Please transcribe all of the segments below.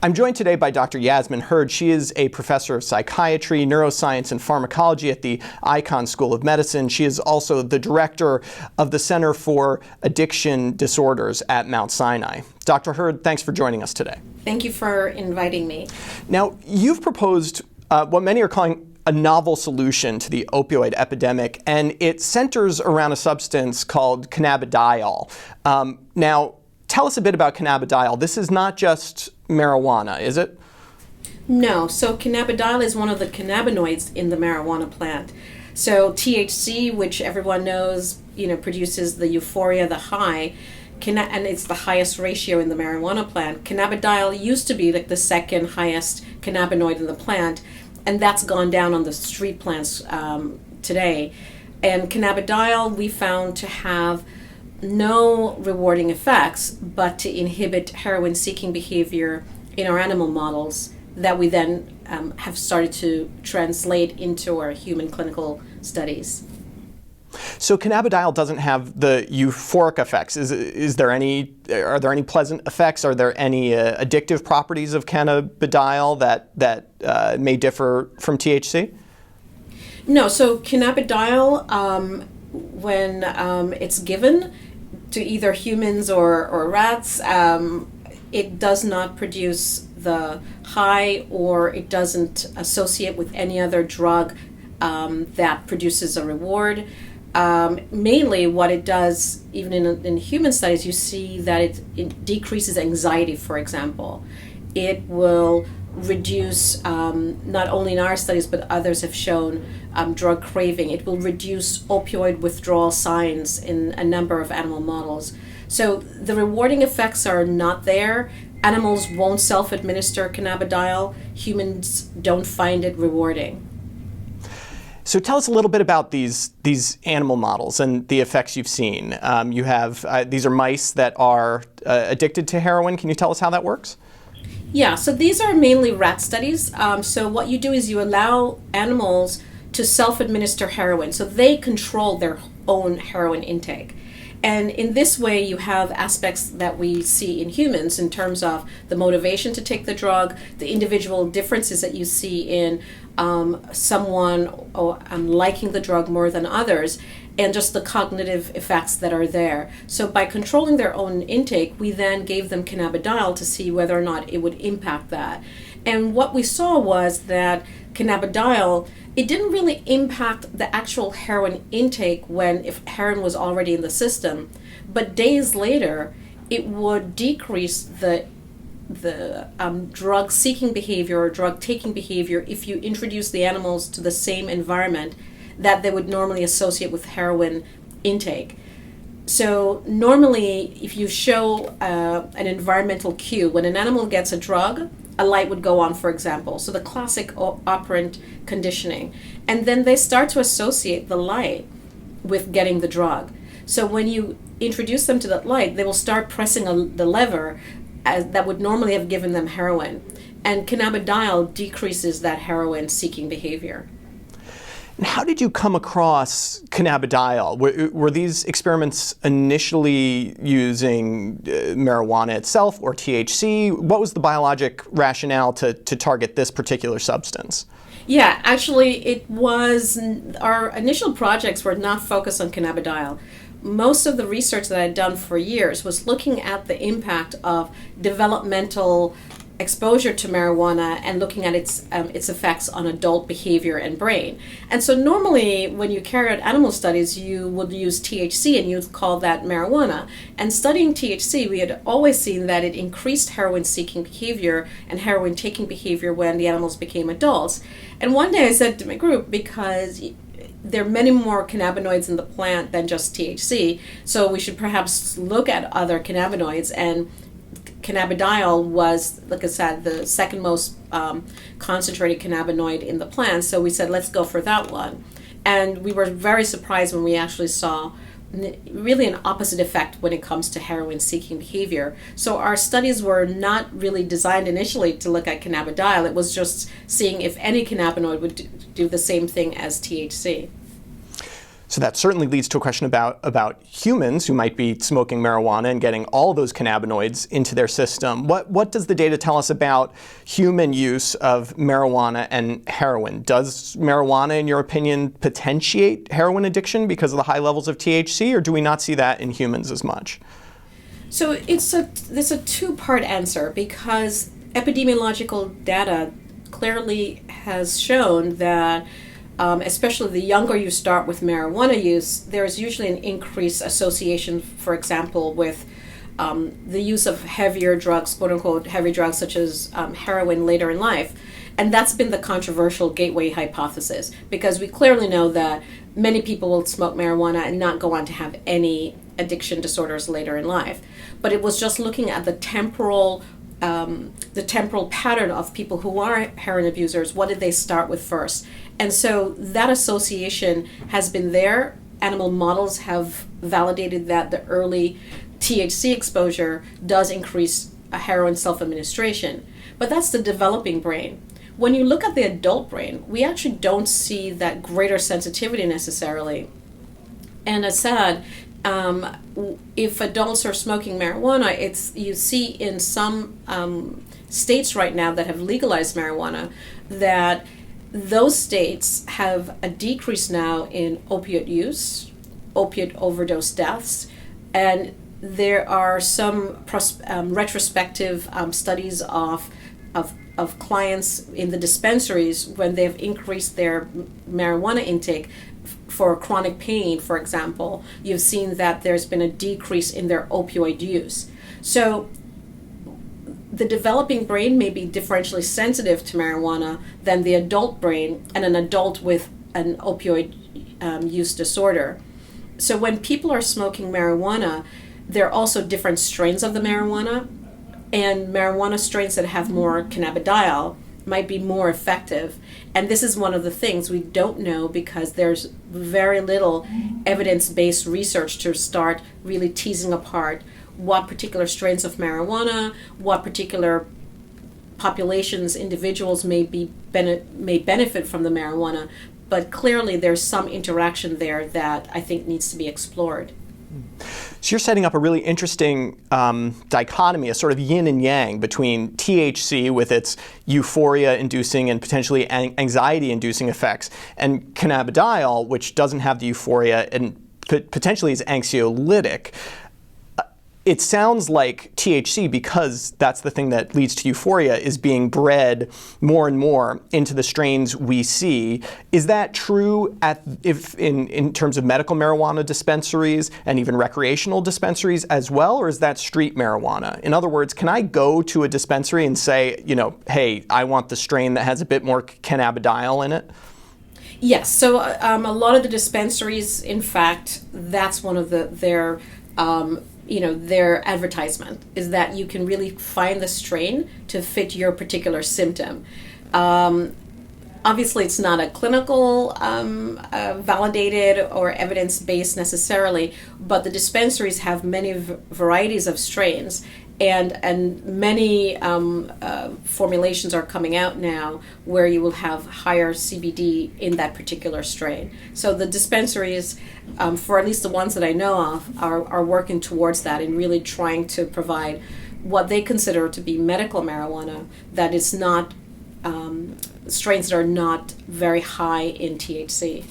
I'm joined today by Dr. Yasmin Hurd. She is a professor of psychiatry, neuroscience, and pharmacology at the Icahn School of Medicine. She is also the director of the Center for Addiction Disorders at Mount Sinai. Dr. Hurd, thanks for joining us today. Thank you for inviting me. Now, you've proposed what many are calling a novel solution to the opioid epidemic, and it centers around a substance called cannabidiol. Now, tell us a bit about cannabidiol. This is not just marijuana, is it? No. So cannabidiol is one of the cannabinoids in the marijuana plant. So THC, which everyone knows, produces the euphoria, the high, and it's the highest ratio in the marijuana plant. Cannabidiol used to be like the second highest cannabinoid in the plant, and that's gone down on the street plants today. And cannabidiol we found to have no rewarding effects, but to inhibit heroin-seeking behavior in our animal models that we then have started to translate into our human clinical studies. So cannabidiol doesn't have the euphoric effects. Are there any pleasant effects? Are there any addictive properties of cannabidiol that may differ from THC? No. So cannabidiol, when it's given to either humans or rats, it does not produce the high, or it doesn't associate with any other drug that produces a reward. Mainly what it does, even in human studies, you see that it decreases anxiety, for example. It will reduce, not only in our studies, but others have shown drug craving. It will reduce opioid withdrawal signs in a number of animal models. So the rewarding effects are not there. Animals won't self-administer cannabidiol. Humans don't find it rewarding. So tell us a little bit about these animal models and the effects you've seen. You have these are mice that are addicted to heroin. Can you tell us how that works? Yeah, so these are mainly rat studies. So what you do is you allow animals to self-administer heroin. So they control their own heroin intake. And in this way, you have aspects that we see in humans in terms of the motivation to take the drug, the individual differences that you see in someone liking the drug more than others, and just the cognitive effects that are there. So by controlling their own intake, we then gave them cannabidiol to see whether or not it would impact that. And what we saw was that cannabidiol, it didn't really impact the actual heroin intake if heroin was already in the system, but days later, it would decrease the drug-seeking behavior or drug-taking behavior if you introduce the animals to the same environment that they would normally associate with heroin intake. So normally, if you show an environmental cue, when an animal gets a drug, a light would go on, for example. So the classic operant conditioning. And then they start to associate the light with getting the drug. So when you introduce them to that light, they will start pressing the lever that would normally have given them heroin. And cannabidiol decreases that heroin-seeking behavior. And how did you come across cannabidiol? Were these experiments initially using marijuana itself or THC? What was the biologic rationale to target this particular substance? Yeah, actually, it was our initial projects were not focused on cannabidiol. Most of the research that I'd done for years was looking at the impact of developmental exposure to marijuana and looking at its effects on adult behavior and brain. And so normally when you carry out animal studies, you would use THC and you'd call that marijuana. And studying THC, we had always seen that it increased heroin-seeking behavior and heroin-taking behavior when the animals became adults. And one day I said to my group, because there are many more cannabinoids in the plant than just THC, so we should perhaps look at other cannabinoids. And cannabidiol was, like I said, the second most concentrated cannabinoid in the plant. So we said, let's go for that one. And we were very surprised when we actually saw really an opposite effect when it comes to heroin-seeking behavior. So our studies were not really designed initially to look at cannabidiol. It was just seeing if any cannabinoid would do the same thing as THC. So that certainly leads to a question about humans who might be smoking marijuana and getting all those cannabinoids into their system. What does the data tell us about human use of marijuana and heroin? Does marijuana, in your opinion, potentiate heroin addiction because of the high levels of THC, or do we not see that in humans as much? So there's a two-part answer, because epidemiological data clearly has shown that especially the younger you start with marijuana use, there's usually an increased association, for example, with the use of heavier drugs, quote unquote, heavy drugs such as heroin later in life. And that's been the controversial gateway hypothesis, because we clearly know that many people will smoke marijuana and not go on to have any addiction disorders later in life. But it was just looking at the temporal pattern of people who are heroin abusers. What did they start with first? And so that association has been there. Animal models have validated that the early THC exposure does increase a heroin self-administration. But that's the developing brain. When you look at the adult brain, we actually don't see that greater sensitivity necessarily. And as said, if adults are smoking marijuana, you see in some states right now that have legalized marijuana that those states have a decrease now in opiate use, opiate overdose deaths, and there are some retrospective studies of clients in the dispensaries when they've increased their marijuana intake for chronic pain, for example. You've seen that there's been a decrease in their opioid use. So the developing brain may be differentially sensitive to marijuana than the adult brain and an adult with an opioid use disorder. So when people are smoking marijuana, there are also different strains of the marijuana, and marijuana strains that have more cannabidiol might be more effective. And this is one of the things we don't know, because there's very little evidence-based research to start really teasing apart what particular strains of marijuana, what particular populations, individuals may benefit from the marijuana. But clearly there's some interaction there that I think needs to be explored. So you're setting up a really interesting dichotomy, a sort of yin and yang between THC with its euphoria-inducing and potentially anxiety-inducing effects, and cannabidiol, which doesn't have the euphoria and potentially is anxiolytic. It sounds like THC, because that's the thing that leads to euphoria, is being bred more and more into the strains we see. Is that true in terms of medical marijuana dispensaries and even recreational dispensaries as well, or is that street marijuana? In other words, can I go to a dispensary and say, hey, I want the strain that has a bit more cannabidiol in it? Yes. So a lot of the dispensaries, in fact, that's one of their advertisement is that you can really find the strain to fit your particular symptom. Obviously, it's not a clinical validated or evidence-based necessarily, but the dispensaries have many varieties of strains, and many formulations are coming out now where you will have higher CBD in that particular strain. So the dispensaries, for at least the ones that I know of, are working towards that and really trying to provide what they consider to be medical marijuana that is not strains that are not very high in THC.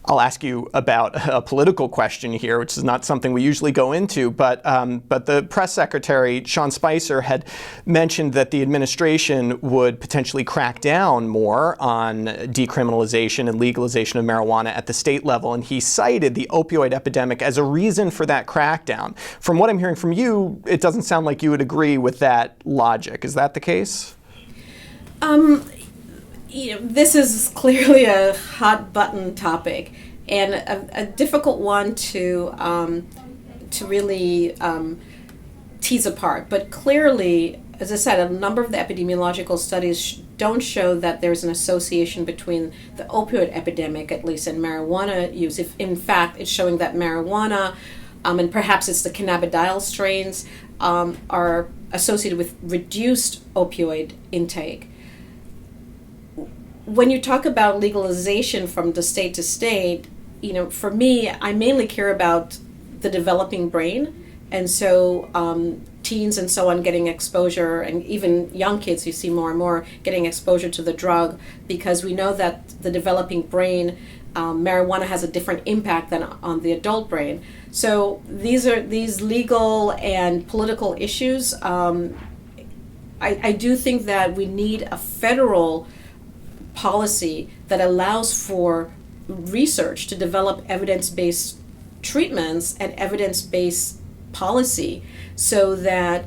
I'll ask you about a political question here, which is not something we usually go into, but the press secretary, Sean Spicer, had mentioned that the administration would potentially crack down more on decriminalization and legalization of marijuana at the state level, and he cited the opioid epidemic as a reason for that crackdown. From what I'm hearing from you, it doesn't sound like you would agree with that logic. Is that the case? This is clearly a hot button topic and a difficult one to really tease apart. But clearly, as I said, a number of the epidemiological studies don't show that there's an association between the opioid epidemic, at least, and marijuana use. If in fact it's showing that marijuana, and perhaps it's the cannabidiol strains, are associated with reduced opioid intake. When you talk about legalization from the state to state, for me, I mainly care about the developing brain. And so teens and so on getting exposure, and even young kids you see more and more getting exposure to the drug, because we know that the developing brain, marijuana has a different impact than on the adult brain. So these legal and political issues. I do think that we need a federal policy that allows for research to develop evidence-based treatments and evidence-based policy, so that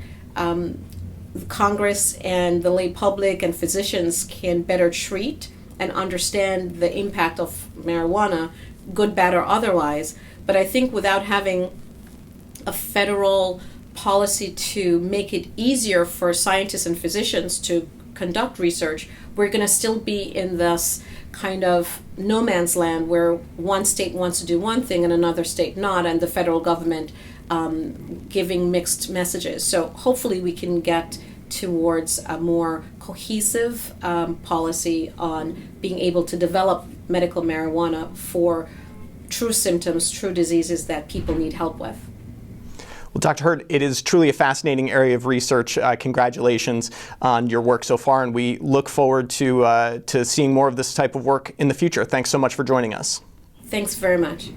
Congress and the lay public and physicians can better treat and understand the impact of marijuana, good, bad, or otherwise. But I think without having a federal policy to make it easier for scientists and physicians to conduct research, we're going to still be in this kind of no man's land where one state wants to do one thing and another state not, and the federal government giving mixed messages. So hopefully we can get towards a more cohesive policy on being able to develop medical marijuana for true symptoms, true diseases that people need help with. Well, Dr. Hurd, it is truly a fascinating area of research. Congratulations on your work so far, and we look forward to seeing more of this type of work in the future. Thanks so much for joining us. Thanks very much.